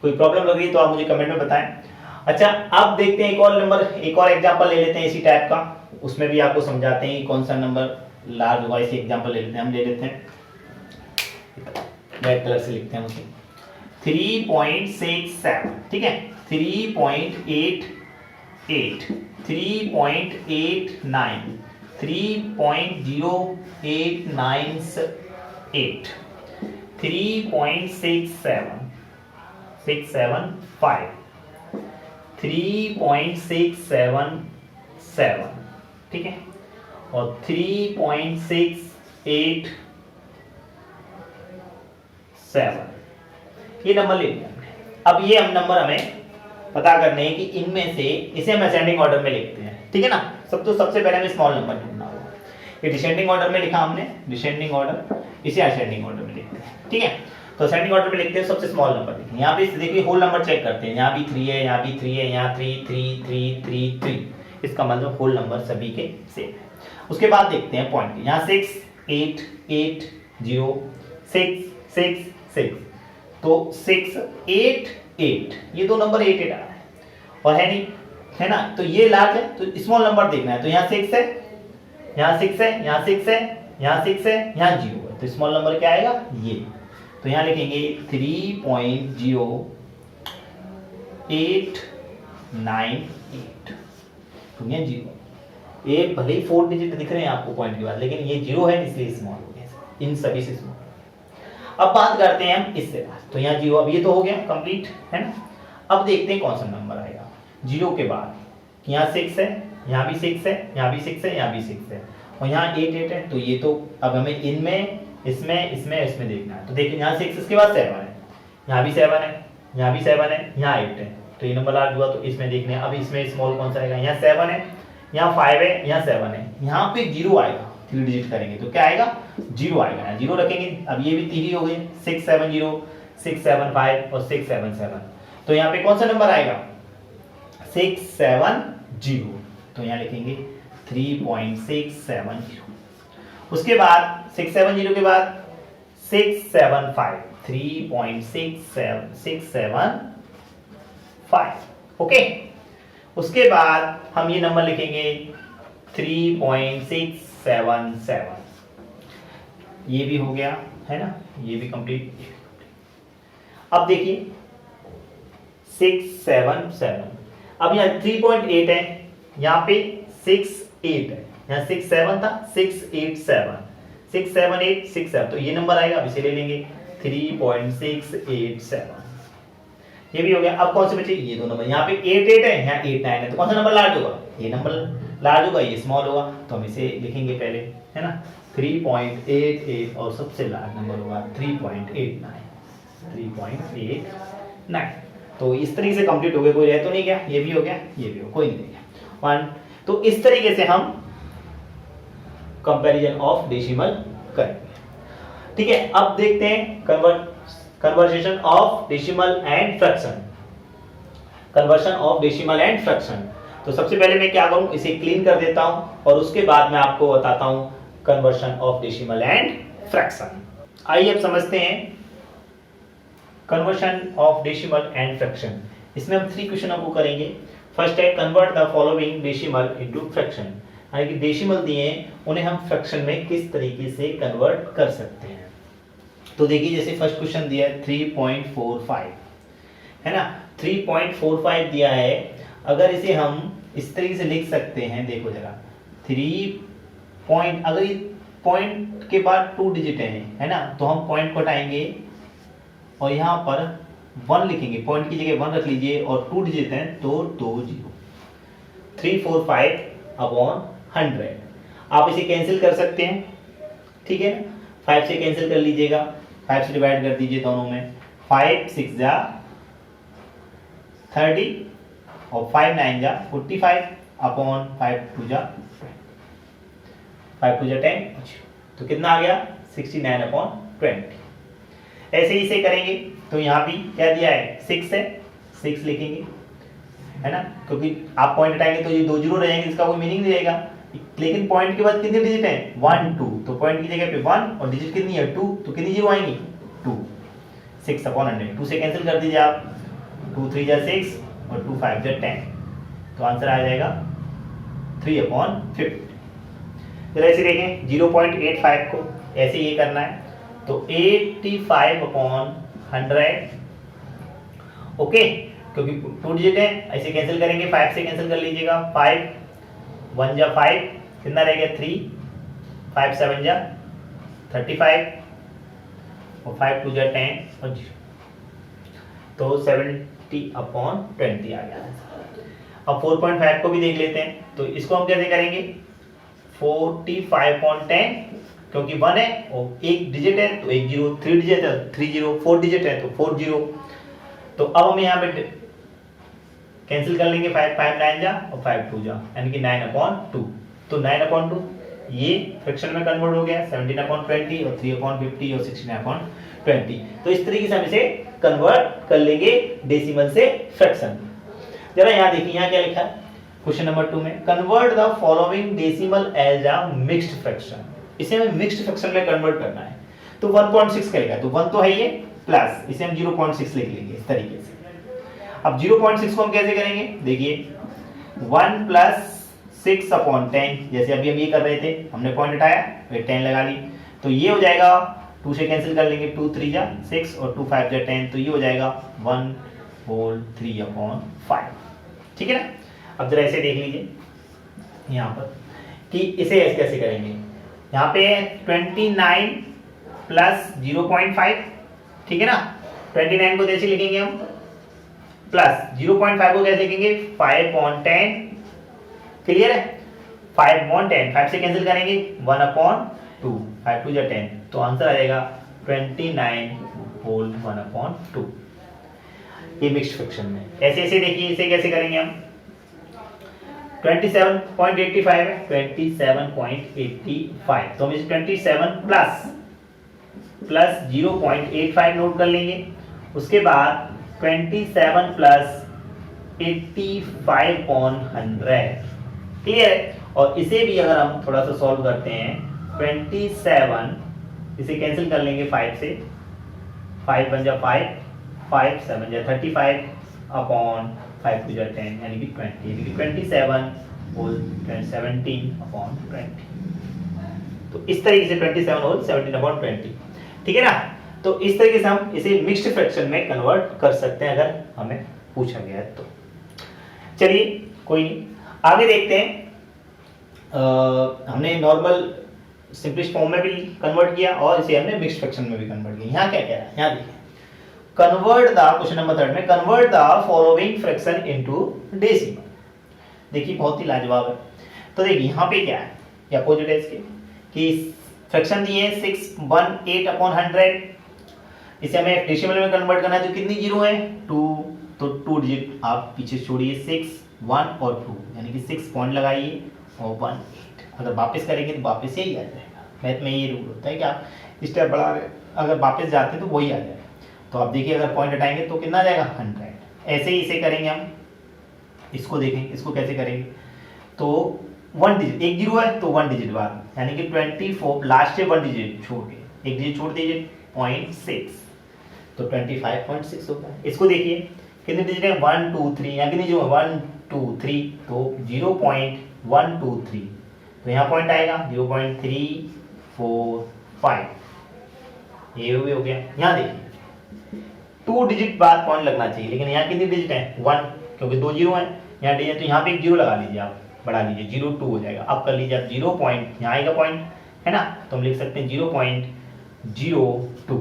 कोई प्रॉब्लम लग रही है तो आप मुझे कमेंट में बताएं। अच्छा, अब देखते हैं एक और नंबर, एक और एग्जांपल ले लेते हैं इसी टाइप का, उसमें भी आपको समझाते हैं कि कौन सा नंबर लार्ज होगा। इसी एग्जांपल ले लेते हैं, हम ले लेते हैं, रेड कलर से लिखते हैं उसे, 3.67, ठीक है, 3.88, 3.89, 3.0898, 3.67, 675, 3.677, ठीक है, और 3.687, ये नंबर ले लिया हमने। अब ये हम नंबर हमें पता करने हैं कि इनमें से, इसे हम असेंडिंग ऑर्डर में लिखते हैं, ठीक है ना। सबसे पहले हमें स्मॉल नंबर ढूंढना होगा। ये डिसेंडिंग ऑर्डर में लिखा हमने, डिसेंडिंग ऑर्डर, इसे असेंडिंग ऑर्डर में लिखते हैं, ठीक है। तो असेंडिंग ऑर्डर में लिखते हैं, सबसे स्मॉल नंबर लिखते हैं। यहाँ पे देखिए होल नंबर चेक करते हैं, यहाँ भी 3 है, यहाँ भी 3 है, यहाँ 3 3 3 3 3, इसका मतलब होल नंबर सभी के सेम है। उसके बाद देखते हैं पॉइंट, यहाँ 6 8 8 0 6 6 6, तो 6 8 8, ये दो नंबर 8 8 आ रहा है, और है नहीं, है ना। तो ये लार्ज है, तो स्मॉल नंबर देखना है। तो यहाँ 6 है, यहाँ 6 है, यहाँ 6 है, यहाँ 6 है, यहाँ 0 है, तो स्मॉल नंबर क्या आएगा ये। तो यहाँ लिखेंगे 3.0898, तो ये 0, ये भले ही 4 डिजिट दिख रहे हैं आपको पॉइंट के बाद, लेकिन ये 0 है इसलिए स्मॉल हो गया, इन सभी से स्मॉल। अब बात करते हैं हम इससे, तो यहाँ 0, अब ये तो हो गया कंप्लीट, है ना। अब देखते हैं कौन सा नंबर आएगा 0 के बाद। यहाँ 6 है, यहाँ भी 6 है, यहाँ भी 6 है, यहाँ भी 6 है, और यहाँ 8 8 है, तो ये तो अब हमें इनमें, इसमें देखना है। तो देखिए यहाँ 6, इसके बाद 7 है, यहाँ भी 7 है, यहाँ भी 7 है, यहाँ 8 है, तो ये नंबर लार्ज हुआ, तो इसमें देखने हैं। अब इसमें स्मॉल कौन सा आएगा, यहाँ 7 है, यहाँ 5 है, यहाँ 7 है, यहाँ पे 0 आएगा, 3 डिजिट करेंगे तो क्या आएगा 0 आएगा, यहाँ 0 रखेंगे। अब ये भी 3 हो गए, 670 675 और 677, तो यहाँ पे कौन सा नंबर आएगा 670, तो यहाँ लिखेंगे 3.670। उसके बाद 670 के बाद 675, 3.675, ओके। उसके बाद हम ये नंबर लिखेंगे 3.677, ये भी हो गया, है ना, ये भी कंप्लीट। अब देखिए 677, अब यहाँ 3.8 है, यहाँ पे 6.8 है, यहाँ 6.7 था, 6.87, 6.78, 6.7, तो ये नंबर आएगा, अब इसे ले लेंगे 3.687, ये भी हो गया। अब कौन से बचे, ये दो नंबर, यहाँ पे 8.8 है, यहाँ 8.9 है, तो कौन सा नंबर लार्ज होगा, ये नंबर लार्ज होगा, ये स्मॉल होगा, तो हम इसे लिखेंगे पहले, है ना, 3.88 और सबसे लार्ज नंबर होगा 3.89, 3.89। तो इस तरीके से कंप्लीट हो गया, कोई रह तो नहीं गया, ये भी हो गया, ये भी हो, कोई नहीं गया 1। तो इस तरीके से हम कंपैरिजन ऑफ डेसिमल करेंगे, ठीक है। अब देखते हैं conversation of decimal and fraction, conversion of decimal and fraction. तो सबसे पहले मैं क्या करूं, इसे क्लीन कर देता हूं और उसके बाद मैं आपको बताता हूं conversion of decimal and fraction. आइए अब समझते हैं conversion of decimal and fraction. इसमें हम 3 क्वेश्चन आपको करेंगे। फर्स्ट है convert the following decimal into fraction, यानी कि डेसिमल दिए हैं उन्हें हम फ्रैक्शन में किस तरीके से कन्वर्ट कर सकते हैं। तो देखिए जैसे फर्स्ट क्वेश्चन दिया है 3.45, है ना, 3.45 दिया है, अगर इसे हम इस तरीके से लिख सकते हैं, देखो जरा 3 पॉइंट, अगर ये पॉइंट के बाद 2 डिजिट है ना, तो हम पॉइंट को हटाएंगे और यहाँ पर 1 लिखेंगे, पॉइंट की जगह 1 रख लीजिए और 2 डिजिट हैं तो 2 0, 345 अपॉन 100। आप इसे कैंसिल कर सकते हैं, ठीक है, 5 से कैंसिल कर लीजिएगा, 5 से डिवाइड कर दीजिए दोनों में, 5 6 जा 30 और 5 9 जा 45 अपॉन 5 2 जा 5 2 जा 10, तो कितना आ गया 69 अपॉन 20। ऐसे ही इसे करेंगे, तो यहाँ भी क्या दिया है 6 है, 6 लिखेंगे, है ना, क्योंकि आप पॉइंट हटाएंगे तो ये 2 जीरो रहेंगे, इसका कोई मीनिंग नहीं रहेगा, लेकिन पॉइंट के बाद कितने डिजिट हैं 1 2, तो पॉइंट की जगह पे 1 और डिजिट कितनी है 2, तो कितनी जीरो आएंगी 2, 6 अपॉन 100, 2 से कैंसिल कर दीजिए आप, 2 3 जा 6 और 2 5 जा 10, तो आंसर आ जाएगा 3 अपॉन 50। जरा ऐसे देखें 0.85 को ऐसे ये करना है, तो 85 अपॉन 100, ओके, क्योंकि 2 डिजिट है, ऐसे कैंसिल करेंगे, 5 से कैंसिल कर लीजिएगा, 5 1 जा 5, कितना रह गया 3, 5 7 जा 35 और 5 2 जा 10 और 0, तो 70 अपॉन 20 आ गया। अब 4.5 को भी देख लेते हैं, तो इसको हम कैसे करेंगे, 45 अपॉन 10, क्योंकि 1 है और एक डिजिट है तो 1 0, 3 डिजिट है 3 0, 4 डिजिट है तो 4 0, तो अब हम यहाँ पे कैंसिल कर लेंगे, 5 5 9 जा और 5 2 जा, यानी कि 9 अपॉन 2, तो 9 अपॉन 2 ये फ्रैक्शन में कन्वर्ट हो गया, 17 अपॉन 20 और 3 अपॉन 50 और 69 अपॉन 20। तो इस तरीके से हम इसे कन्वर्ट कर लेंगे डेसिमल से फ्रैक्शन। जरा यहाँ देखिए, यहाँ क्या लिखा है क्वेश्चन नंबर 2 में, convert the following decimal as a mixed fraction, इसे हमें मिक्स्ड फ्रैक्शन में कन्वर्ट करना है। तो 1.6 करेगा, तो 1 तो है ये, प्लस इसे हम 0.6 लिख लेंगे इस तरीके से। अब 0.6 को हम कैसे करेंगे, देखिए 1 प्लस 6 अपॉन 10, जैसे अभी हम ये कर रहे थे, हमने पॉइंट हटाया फिर 10 लगा ली, तो ये हो जाएगा, 2 से कैंसिल कर लेंगे, 2 3 जा 6 और 2 5 जा 10, तो ये हो जाएगा 1 होल 3 अपॉन 5, ठीक है ना। अब जरा ऐसे देख लीजिए यहाँ पर कि इसे ऐसे कैसे करेंगे, यहाँ पे 29 प्लस 0.5, ठीक है ना, 29 को जैसे लिखेंगे हम, प्लस 0.5 को कैसे लिखेंगे 5 अपॉन 10, क्लियर है, 5 अपॉन 10, 5 से कैंसिल करेंगे 1 अपॉन 2, 5 2 जा 10, तो आंसर आ जाएगा 29 होल 1 अपॉन 2, ये मिक्स्ड फ्रैक्शन में। ऐसे ऐसे देखिए इसे कैसे करेंगे हम, 27.85 है, 27.85, तो हम इसे 27 प्लस 0.85 नोट कर लेंगे, उसके बाद 27 प्लस 85 ऑन 100, क्लियर है। और इसे भी अगर हम थोड़ा सा सॉल्व करते हैं, 27 इसे कैंसिल कर लेंगे 5 से, 5 बन जा 5, 5 7 जा 35 अपॉन 5 2 जा 10, यानी कि 20, यानी कि 27 होल 17 अपॉन 20, तो इस तरीके से 27 होल 17 अपॉन 20, ठीक है ना। तो इस तरीके से हम इसे मिक्स्ड फ्रैक्शन में कन्वर्ट कर सकते हैं अगर हमें पूछा गया है तो। चलिए कोई नहीं, आगे देखते हैं। हमने नॉर्मल सिंपलेस्ट फॉर्म में भी कन्वर्ट किया और इसे हमने मिक्स्ड फ्रैक्शन में भी कन्वर्ट किया। यहाँ क्या कह रहा है, यहाँ देखिए, कन्वर्ट द, क्वेश्चन नंबर 3 में, convert the following fraction into decimal. देखिए बहुत ही लाजवाब है। तो देखिए यहाँ पे क्या है, ये अपोजिट है इसके, कि फ्रैक्शन दिए है 618/100, इसे हमें डेसिमल में कन्वर्ट करना है, तो कितनी जीरो है, 2, तो 2 डिजिट आप पीछे छोड़िए, 6, 1 और 2, यानी कि 6 पॉइंट लगाइए और 1, 8। अगर वापस करेंगे तो वापस यही आ जाएगा। मैथ में ये रूल होता है कि आप स्टेप बढ़ा रहे, अगर वापस जाते हैं तो वही आ जाएगा। तो आप देखिए अगर पॉइंट हटाएंगे तो कितना आ जाएगा, 100। ऐसे ही इसे करेंगे हम, इसको देखेंगे, इसको कैसे करेंगे, तो 1 डिजिट, एक जीरो है तो 1 डिजिट बाद, यानी कि 24, लास्ट से 1 डिजिट छोड़ के, एक डिजिट छोड़ दीजिए, 0.6, तो 25.6 होता है। इसको देखिए कितने डिजिट है, 1 2 3, यहाँ कितनी जो 1 2 3, तो 0.123, तो यहाँ पॉइंट आएगा 0.345, ये भी हो गया। यहाँ देखिए 2 डिजिट बाद पॉइंट लगना चाहिए, लेकिन यहाँ कितनी डिजिट है, 1, क्योंकि 2 जीरो है यहाँ डिजिट, तो यहाँ पे एक जीरो लगा लीजिए, आप बढ़ा लीजिए, 0.2 हो जाएगा। अब कर लीजिए आप 0 पॉइंट, यहाँ आएगा पॉइंट, है ना, तो हम लिख सकते हैं 0.02।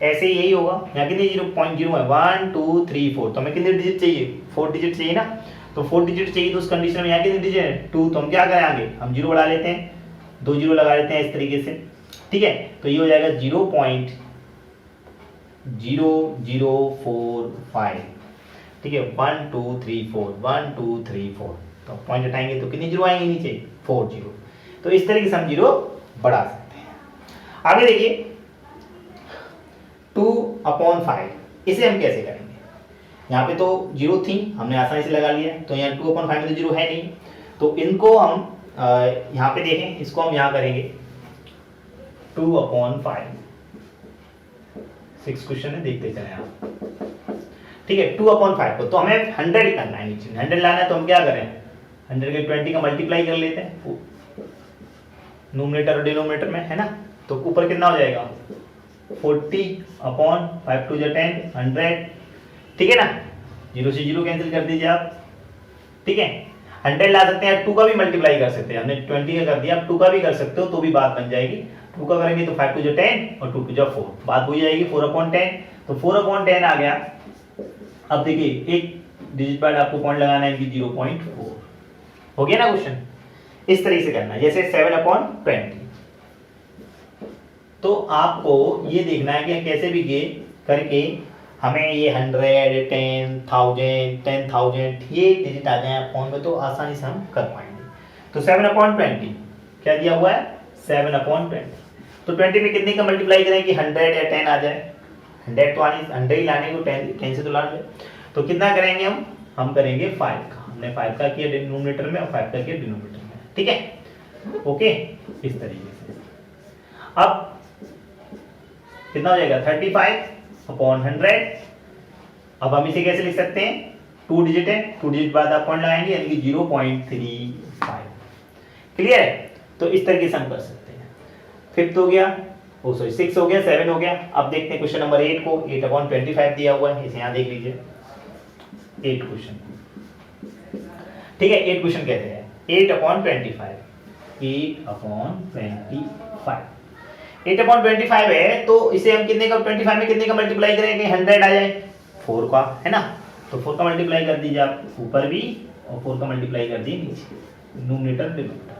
ऐसे यही होगा, यहाँ कितनी 0.0 है, 1 2 3 4, तो हमें कितने डिजिट चाहिए, 4 डिजिट चाहिए ना, तो 4 डिजिट चाहिए, तो उस कंडीशन में यहाँ कितने डिजिट है, 2, तो हम क्या करें आगे, हम जीरो बढ़ा लेते हैं, 2 जीरो लगा लेते हैं इस तरीके से, ठीक है। तो ये हो जाएगा 0.0045, ठीक है, 1 2 3 4, 1 2 3 4, तो पॉइंट हटाएंगे तो कितनी जीरो आएंगे नीचे, 4 जीरो। तो इस तरीके से हम जीरो बढ़ा सकते हैं। आगे देखिए 2/5, इसे हम कैसे करेंगे, यहाँ पे तो जीरो थी, हमने आसानी से लगा लिया, तो यहाँ 2/5 में तो जीरो है नहीं, तो इनको हम यहाँ पे देखें, इसको हम यहाँ करेंगे 2/5, 6 क्वेश्चन है, देखते चले आप, ठीक है। 2/5 को तो हमें 100 करना है, नीचे 100 लाना है, तो हम क्या करें, 100 के 20 का मल्टीप्लाई कर लेते हैं नोमिनेटर और डिनोमिनेटर में, है ना, तो ऊपर कितना हो जाएगा, 40/5 2 10, 100, ठीक है ना, 0 से 0 कैंसिल कर दीजिए आप, ठीक है। 100 ला सकते हैं, 2 का भी मल्टीप्लाई कर सकते हैं, हमने 20 का कर दिया, आप 2 का भी कर सकते हो, तो भी बात बन जाएगी। 2 का करेंगे तो 5 2 10 और 2 2 4, बात हो जाएगी 4/10, तो 4/10 आ गया। अब देखिए एक डिजिट बाद आपको पॉइंट लगाना है, 0.4 हो गया ना क्वेश्चन। इस तरीके से करना है, जैसे 7/20, तो आपको ये देखना है कि कैसे भी ये करके हमें ये 100, 10,000, 10,000 ये डिजिट आ जाए फोन में, तो आसानी से हम कर पाएंगे। तो 7/20 क्या दिया हुआ है, 7/20, तो 20 में कितने का मल्टीप्लाई करें कि 100 या 10 आ जाए, 100 तो आनी, 100 ही लाने को, 10 से तो लाने, तो कितना करेंगे हम करेंगे 5 का, हमने 5 का किया डिनोमिनेटर में और 5 का किया डिनोमिनेटर में, ठीक है, ओके। इस तरीके से अब कितना हो जाएगा, 35/100। अब हम इसे कैसे लिख सकते हैं, 2 डिजिट है, 2 डिजिट बाद आप पॉइंट लगाएंगे, यानी कि 0.35, क्लियर है। तो इस तरीके से हम कर सकते हैं। 5th हो गया, 6 हो गया, 7 हो गया। अब देखते हैं क्वेश्चन नंबर 8 को, 8/25 दिया हुआ है, इसे यहाँ देख लीजिए, 8 क्वेश्चन, ठीक है। 8 क्वेश्चन कहते हैं 8/25, 8/25 है, तो इसे हम कितने का, 25 में कितने का मल्टीप्लाई करेंगे, 100 आ जाए, 4 का, है ना, तो 4 का मल्टीप्लाई कर दीजिए आप ऊपर भी, और 4 का मल्टीप्लाई कर दिए नीचे, नोमिनेटर डिनोमिनेटर,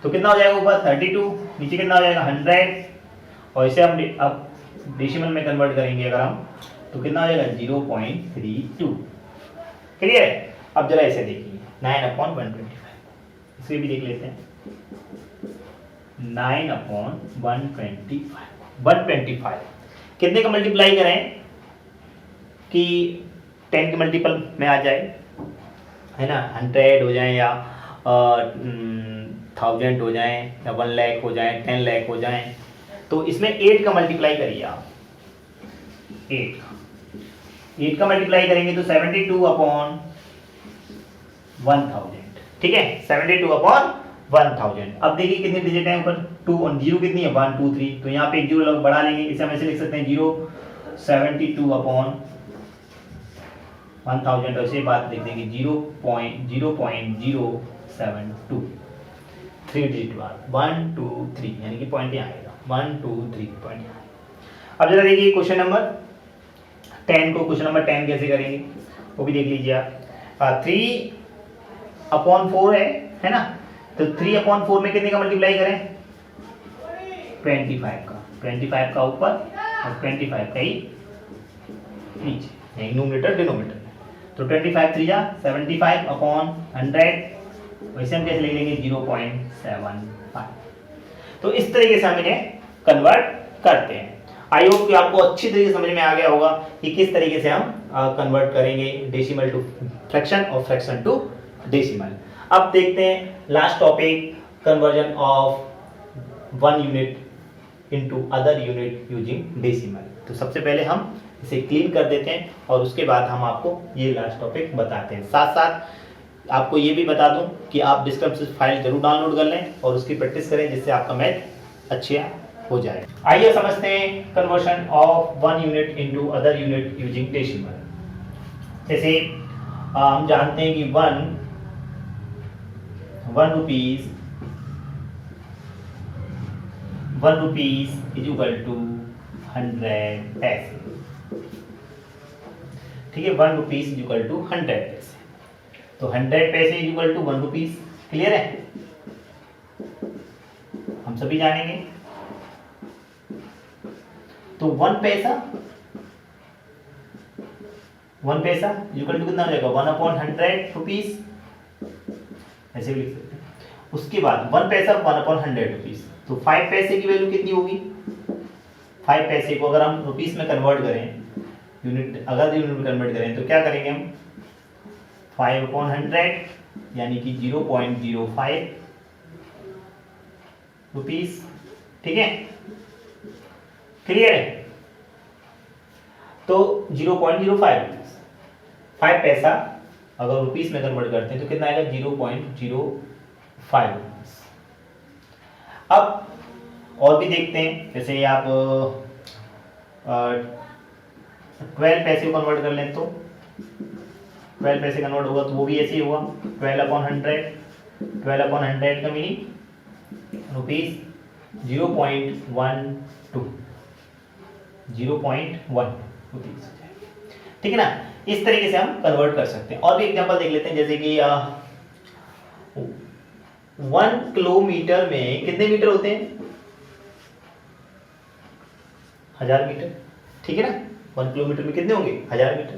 तो कितना हो जाएगा ऊपर 32, नीचे कितना हो जाएगा 100, और इसे हम अब डेसिमल में कन्वर्ट करेंगे अगर हम, तो कितना हो जाएगा 0.32, क्लियर है। अब जरा इसे देखिए 9/125, इसे भी देख लेते हैं, 9/125 कितने का मल्टीप्लाई करें कि 10 के मल्टीपल में आ जाए, है ना, 100 हो जाए या 1000 हो जाए या 1 लाख हो जाए, 10 लाख हो जाए, तो इसमें 8 का मल्टीप्लाई करिए आप, 8 का मल्टीप्लाई करेंगे तो 72/1000, ठीक है, 72/1000। अब देखिए कितने डिजिट हैं ऊपर, 2 और 0 कितनी है, 1 2 3, तो यहाँ पे एक 0 बढ़ा लेंगे, इसे हम ऐसे लिख सकते हैं 0 72/1000, 1000 ऐसे बात लिख देंगे 0.072 3 डिजिट बाद 1 2 3 यानी कि पॉइंट यहाँ आएगा 1 2 3 पॉइंट यहाँ। अब जरा देखिए क्वेश्चन नंबर 10 को, क्वेश्चन नंबर 10 कैसे करेंगे वो भी देख लीजिए आप। 3/4 है ना, तो 3/4 में कितने का मल्टीप्लाई करें 25 का ऊपर और 25 का ही नीचे, न्यूमरेटर डिनोमिनेटर। तो 25 3 जा 75/100, वैसे हम कैसे लिख लेंगे 0.75। तो इस तरीके से हम इन्हें कन्वर्ट करते हैं। आई होप कि आपको अच्छी तरीके से समझ में आ गया होगा कि किस तरीके से हम कन्वर्ट करेंगे डेसिमल टू फ्रैक्शन और फ्रैक्शन टू डेसिमल। अब देखते हैं last topic, conversion of 1 unit into other unit using decimal. तो सबसे पहले हम इसे क्लीन कर देते हैं और उसके बाद हम आपको ये लास्ट टॉपिक बताते हैं। साथ साथ आपको ये भी बता दूं कि आप डिस्क्रिप्शन फाइल जरूर डाउनलोड कर लें और उसकी प्रैक्टिस करें, जिससे आपका मैथ अच्छे हो जाए। आइए समझते हैं conversion of 1 unit into other unit using decimal. जैसे हम जानते हैं कि 1 रुपीस इज इक्वल टू 100 पैसे। ठीक है, 1 रुपीस इज इक्वल टू 100 पैसे। तो 100 पैसे is equal to 1 rupees. Clear है, हम सभी जानेंगे। तो 1 पैसा इक्वल टू कितना हो जाएगा 1/100 रुपीस, ऐसे भी लिख सकते हैं। उसके बाद 1 पैसा 1/100 रुपीस, तो 5 पैसे की वैल्यू कितनी होगी 5 पैसे को अगर हम रुपीस में कन्वर्ट करें, अगर यूनिट में कन्वर्ट करें तो क्या करेंगे हम 5/100 यानी कि 0.05 रुपीस। ठीक है, क्लियर है। तो 0.05 रुपीस, 5 पैसा अगर रुपीस में कन्वर्ट करते हैं तो कितना आएगा 0.05 रुपीस। अब और भी देखते हैं, जैसे आप 12 पैसे को कन्वर्ट कर लें तो 12 पैसे कन्वर्ट होगा तो वो भी ऐसे ही होगा 12/100 का मीनिंग रुपीस 0.12 रुपीस। ठीक है ना, इस तरीके से हम कन्वर्ट कर सकते हैं। और भी एग्जांपल देख लेते हैं, जैसे कि 1 किलोमीटर में कितने मीटर होते हैं 1000 मीटर। ठीक है ना, 1 किलोमीटर में कितने होंगे 1000 मीटर।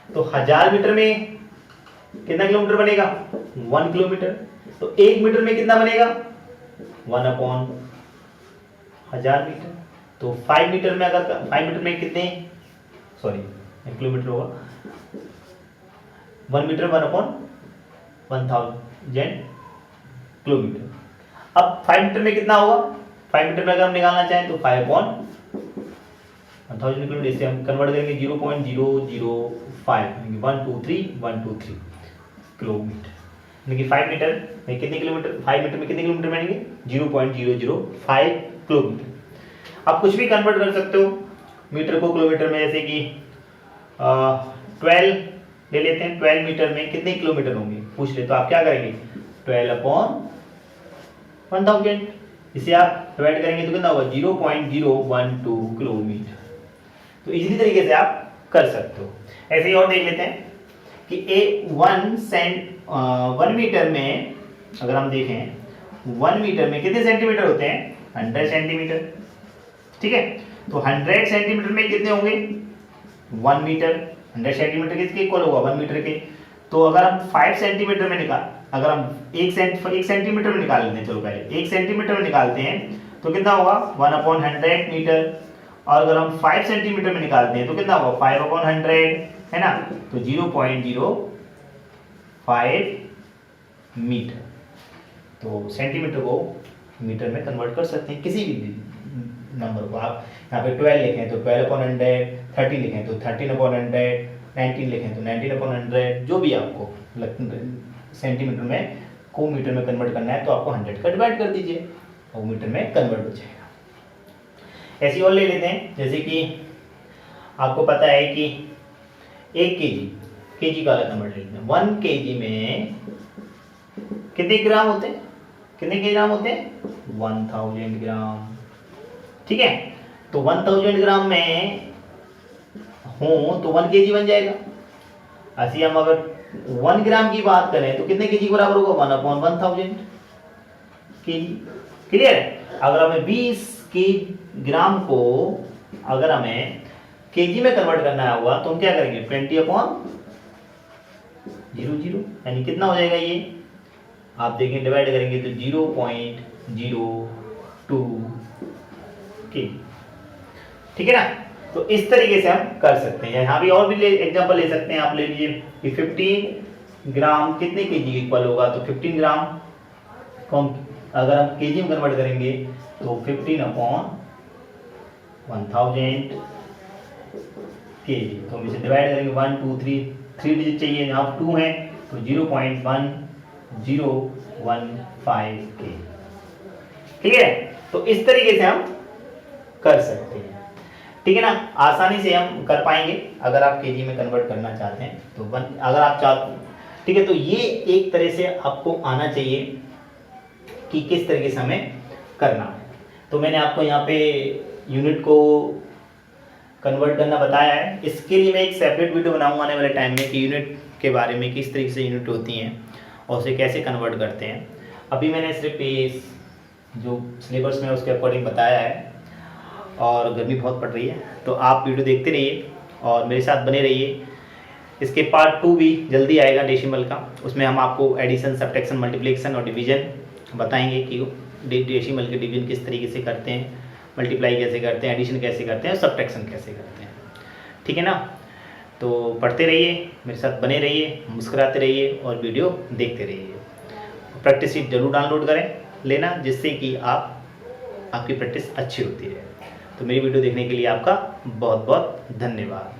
तो 1000 मीटर में कितना किलोमीटर बनेगा 1 किलोमीटर। तो 1 मीटर में कितना बनेगा 1/1000 मीटर। तो 5 मीटर में अगर 5 मीटर में कितने 1 किलोमीटर होगा 1 मीटर 1/1000 किलोमीटर। अब 5 मीटर में कितना होगा 5 मीटर में अगर हम निकालना चाहें तो 5/1000 किलोमीटर। इसे हम कन्वर्ट करेंगे 0.005 123 किलोमीटर, यानी कि 5 मीटर में कितने किलोमीटर 5 मीटर में कितने किलोमीटर बनेंगे 0.005 किलोमीटर। आप कुछ भी कन्वर्ट कर सकते हो मीटर को किलोमीटर में, जैसे कि 12 ले लेते हैं। 12 मीटर में कितने किलोमीटर होंगे पूछ ले, तो आप क्या करेंगे 12/1000, इसे आप डिवाइड करेंगे तो कितना होगा 0.012 किलोमीटर। तो इजीली तरीके से आप कर सकते हो। ऐसे ही और देख लेते हैं कि 1 मीटर में अगर हम देखें 1 मीटर में कितने सेंटीमीटर होते हैं 100 सेंटीमीटर। ठीक है, तो 100 सेंटीमीटर में कितने होंगे 1 मीटर। 100 सेंटीमीटर किसके इक्वल होगा 1 मीटर के। तो अगर हम 5 सेंटीमीटर में अगर हम 1 सेंटीमीटर में निकाल लेते हैं, चलो पहले 1 सेंटीमीटर में निकालते हैं तो कितना होगा 1/100 मीटर। और अगर हम 5 सेंटीमीटर में निकालते हैं तो कितना होगा 5/100, है ना। तो 0.05 मीटर। तो सेंटीमीटर को मीटर में कन्वर्ट कर सकते हैं किसी भी नंबर को। आप यहाँ पे 12 लिखें तो 12/100, 30 लिखें तो 13/100, 19 लिखें तो 19/100, जो भी आपको सेंटीमीटर में को मीटर में कन्वर्ट करना है तो आपको 100 का डिवाइड कर दीजिए और मीटर में कन्वर्ट हो जाएगा। ऐसी और ले लेते हैं, जैसे कि आपको पता है कि 1 केजी केजी का अलग नंबर ले लेते हैं। 1 केजी में कितने ग्राम होते हैं, कितने किलोग्राम होते हैं, 1000 ग्राम। ठीक है, तो 1000 ग्राम में हूं तो 1 केजी बन जाएगा। ऐसे हम अगर 1 ग्राम की बात करें तो कितने केजी के बराबर होगा, 1/1000 केजी। क्लियर है। अगर हमें 20 के ग्राम को अगर हमें केजी में कन्वर्ट करना हुआ तो हम क्या करेंगे, 20/00, यानी कितना हो जाएगा ये, आप देखें डिवाइड करेंगे तो 0.02 केजी। ठीक है ना। तो इस तरीके से हम कर सकते हैं। यहाँ भी और भी एग्जांपल ले सकते हैं। आप ले लीजिए कि 15 ग्राम कितने केजी इक्वल होगा, तो 15 ग्राम को हम अगर हम केजी में कन्वर्ट करेंगे तो 15/1000 केजी। तो हम इसे डिवाइड करेंगे 1 2 3 डिजिट चाहिए, यहाँ 2 है तो 0.1015 केजी। ठीक है, तो इस तरीके से हम कर सकते हैं। ठीक है ना, आसानी से हम कर पाएंगे अगर आप केजी में कन्वर्ट करना चाहते हैं तो अगर आप चाहते, ठीक है, तो ये एक तरह से आपको आना चाहिए कि किस तरीके से हमें करना है। तो मैंने आपको यहाँ पे यूनिट को कन्वर्ट करना बताया है। इसके लिए मैं एक सेपरेट वीडियो बनाऊंगा आने वाले टाइम में कि यूनिट के बारे में, किस तरीके से यूनिट होती हैं और उसे कैसे कन्वर्ट करते हैं। अभी मैंने सिर्फ ये जो सिलेबस में उसके अकॉर्डिंग बताया है, और गर्मी बहुत पड़ रही है तो आप वीडियो देखते रहिए और मेरे साथ बने रहिए। इसके पार्ट 2 भी जल्दी आएगा डेसिमल का, उसमें हम आपको एडिशन, सब्ट्रैक्शन, मल्टीप्लिकेशन और डिवीजन बताएंगे कि डेसिमल के डिवीजन किस तरीके से करते हैं, मल्टीप्लाई कैसे करते हैं, एडिशन कैसे करते हैं और सब्ट्रैक्शन कैसे करते हैं। ठीक है ना, तो पढ़ते रहिए, मेरे साथ बने रहिए, मुस्कुराते रहिए और वीडियो देखते रहिए। प्रैक्टिस शीट जरूर डाउनलोड करें लेना, जिससे कि आपकी प्रैक्टिस अच्छी होती है। तो मेरी वीडियो देखने के लिए आपका बहुत बहुत धन्यवाद।